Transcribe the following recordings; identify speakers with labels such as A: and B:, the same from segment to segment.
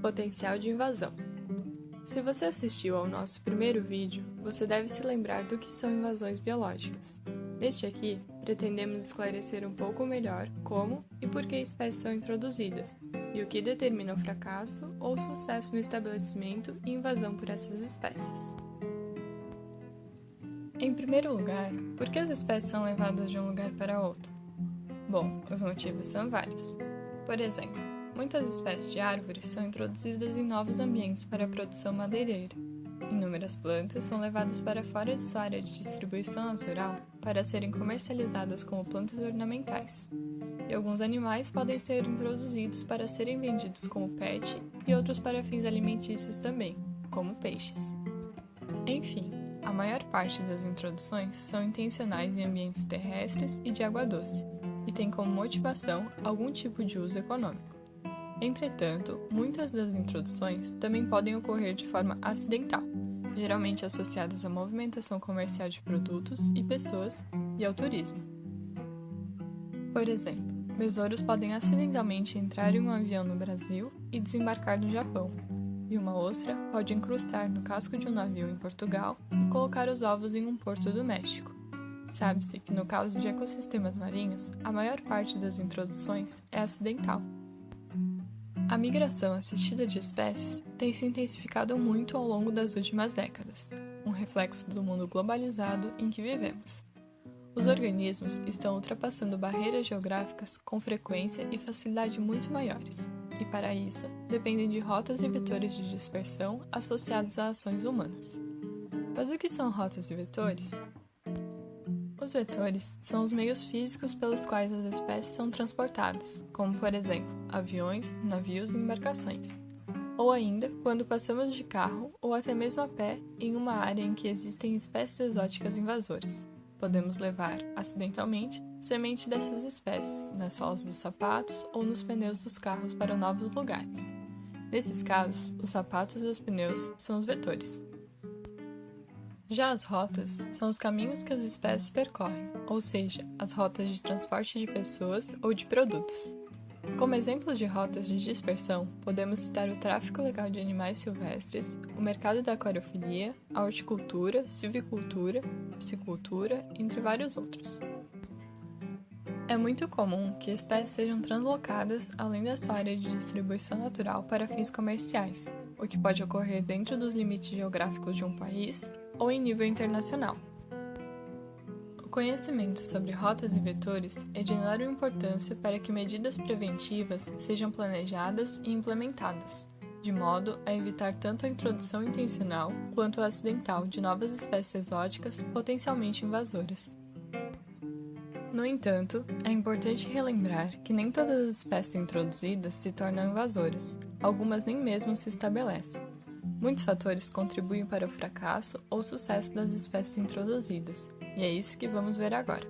A: Potencial de invasão. Se você assistiu ao nosso primeiro vídeo, você deve se lembrar do que são invasões biológicas. Neste aqui, pretendemos esclarecer um pouco melhor como e por que espécies são introduzidas, e o que determina o fracasso ou o sucesso no estabelecimento e invasão por essas espécies. Em primeiro lugar, por que as espécies são levadas de um lugar para outro? Bom, os motivos são vários. Por exemplo, muitas espécies de árvores são introduzidas em novos ambientes para a produção madeireira. Inúmeras plantas são levadas para fora de sua área de distribuição natural para serem comercializadas como plantas ornamentais. E alguns animais podem ser introduzidos para serem vendidos como pet e outros para fins alimentícios também, como peixes. Enfim, a maior parte das introduções são intencionais em ambientes terrestres e de água doce, e tem como motivação algum tipo de uso econômico. Entretanto, muitas das introduções também podem ocorrer de forma acidental, geralmente associadas à movimentação comercial de produtos e pessoas e ao turismo. Por exemplo, besouros podem acidentalmente entrar em um avião no Brasil e desembarcar no Japão, e uma ostra pode incrustar no casco de um navio em Portugal e colocar os ovos em um porto do México. Sabe-se que no caso de ecossistemas marinhos, a maior parte das introduções é acidental. A migração assistida de espécies tem se intensificado muito ao longo das últimas décadas, um reflexo do mundo globalizado em que vivemos. Os organismos estão ultrapassando barreiras geográficas com frequência e facilidade muito maiores, e para isso dependem de rotas e vetores de dispersão associados a ações humanas. Mas o que são rotas e vetores? Os vetores são os meios físicos pelos quais as espécies são transportadas, como por exemplo, aviões, navios e embarcações. Ou ainda, quando passamos de carro ou até mesmo a pé em uma área em que existem espécies exóticas invasoras. Podemos levar, acidentalmente, semente dessas espécies nas solas dos sapatos ou nos pneus dos carros para novos lugares. Nesses casos, os sapatos e os pneus são os vetores. Já as rotas são os caminhos que as espécies percorrem, ou seja, as rotas de transporte de pessoas ou de produtos. Como exemplos de rotas de dispersão, podemos citar o tráfico legal de animais silvestres, o mercado da aquariofilia, a horticultura, silvicultura, piscicultura, entre vários outros. É muito comum que espécies sejam translocadas além da sua área de distribuição natural para fins comerciais, o que pode ocorrer dentro dos limites geográficos de um país ou em nível internacional. O conhecimento sobre rotas e vetores é de enorme importância para que medidas preventivas sejam planejadas e implementadas, de modo a evitar tanto a introdução intencional quanto a acidental de novas espécies exóticas potencialmente invasoras. No entanto, é importante relembrar que nem todas as espécies introduzidas se tornam invasoras, algumas nem mesmo se estabelecem. Muitos fatores contribuem para o fracasso ou sucesso das espécies introduzidas, e é isso que vamos ver agora.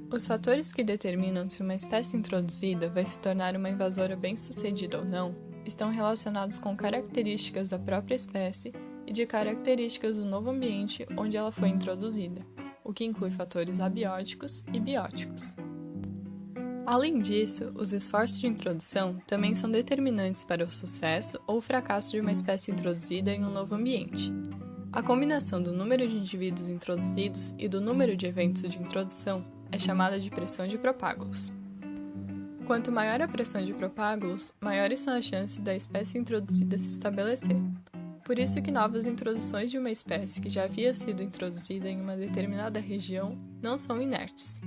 A: Os fatores que determinam se uma espécie introduzida vai se tornar uma invasora bem-sucedida ou não estão relacionados com características da própria espécie e de características do novo ambiente onde ela foi introduzida, o que inclui fatores abióticos e bióticos. Além disso, os esforços de introdução também são determinantes para o sucesso ou o fracasso de uma espécie introduzida em um novo ambiente. A combinação do número de indivíduos introduzidos e do número de eventos de introdução é chamada de pressão de propágulos. Quanto maior a pressão de propágulos, maiores são as chances da espécie introduzida se estabelecer. Por isso que novas introduções de uma espécie que já havia sido introduzida em uma determinada região não são inertes.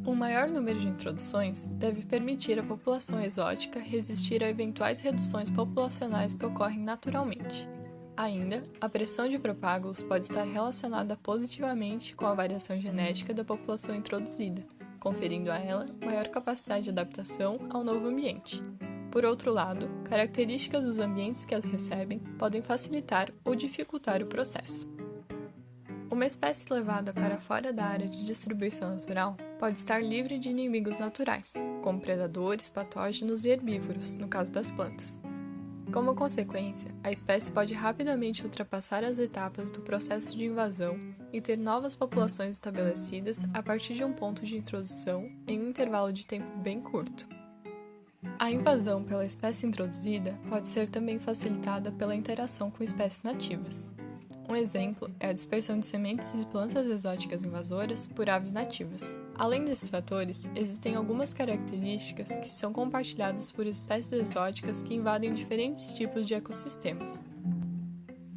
A: Um maior número de introduções deve permitir à população exótica resistir a eventuais reduções populacionais que ocorrem naturalmente. Ainda, a pressão de propágulos pode estar relacionada positivamente com a variação genética da população introduzida, conferindo a ela maior capacidade de adaptação ao novo ambiente. Por outro lado, características dos ambientes que as recebem podem facilitar ou dificultar o processo. Uma espécie levada para fora da área de distribuição natural pode estar livre de inimigos naturais, como predadores, patógenos e herbívoros, no caso das plantas. Como consequência, a espécie pode rapidamente ultrapassar as etapas do processo de invasão e ter novas populações estabelecidas a partir de um ponto de introdução em um intervalo de tempo bem curto. A invasão pela espécie introduzida pode ser também facilitada pela interação com espécies nativas. Um exemplo é a dispersão de sementes de plantas exóticas invasoras por aves nativas. Além desses fatores, existem algumas características que são compartilhadas por espécies exóticas que invadem diferentes tipos de ecossistemas.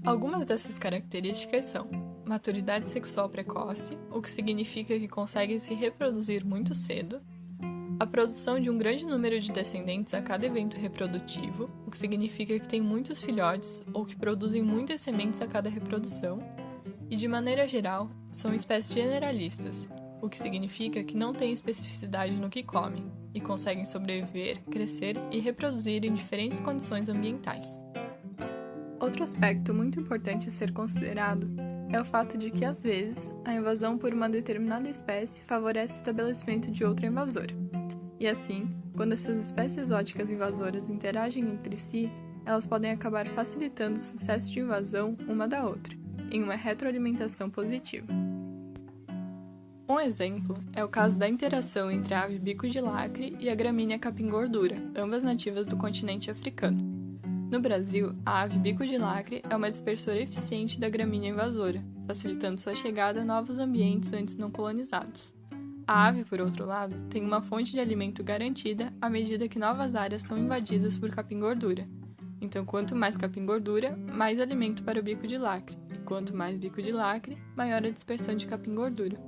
A: Algumas dessas características são maturidade sexual precoce, o que significa que conseguem se reproduzir muito cedo, a produção de um grande número de descendentes a cada evento reprodutivo, o que significa que têm muitos filhotes ou que produzem muitas sementes a cada reprodução, e de maneira geral, são espécies generalistas, o que significa que não têm especificidade no que comem e conseguem sobreviver, crescer e reproduzir em diferentes condições ambientais. Outro aspecto muito importante a ser considerado é o fato de que, às vezes, a invasão por uma determinada espécie favorece o estabelecimento de outra invasora. E assim, quando essas espécies exóticas invasoras interagem entre si, elas podem acabar facilitando o sucesso de invasão uma da outra, em uma retroalimentação positiva. Um exemplo é o caso da interação entre a ave bico de lacre e a gramínea capim-gordura, ambas nativas do continente africano. No Brasil, a ave bico de lacre é uma dispersora eficiente da gramínea invasora, facilitando sua chegada a novos ambientes antes não colonizados. A ave, por outro lado, tem uma fonte de alimento garantida à medida que novas áreas são invadidas por capim-gordura. Então, quanto mais capim-gordura, mais alimento para o bico de lacre, e quanto mais bico de lacre, maior a dispersão de capim-gordura.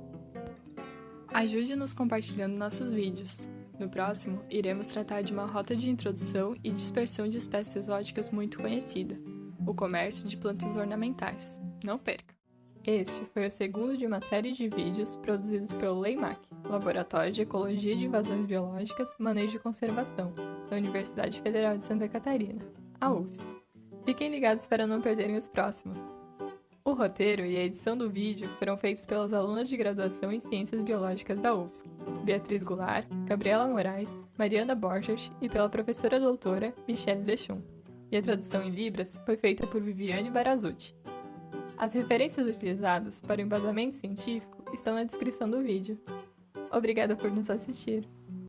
A: Ajude-nos compartilhando nossos vídeos. No próximo, iremos tratar de uma rota de introdução e dispersão de espécies exóticas muito conhecida, o comércio de plantas ornamentais. Não perca! Este foi o segundo de uma série de vídeos produzidos pelo LEIMAC, Laboratório de Ecologia de Invasões Biológicas, Manejo e Conservação, da Universidade Federal de Santa Catarina, a UFSC. Fiquem ligados para não perderem os próximos! O roteiro e a edição do vídeo foram feitos pelas alunas de graduação em Ciências Biológicas da UFSC, Beatriz Goulart, Gabriela Moraes, Mariana Borges e pela professora doutora Michelle Dechum. E a tradução em Libras foi feita por Viviane Barazucci. As referências utilizadas para o embasamento científico estão na descrição do vídeo. Obrigada por nos assistir!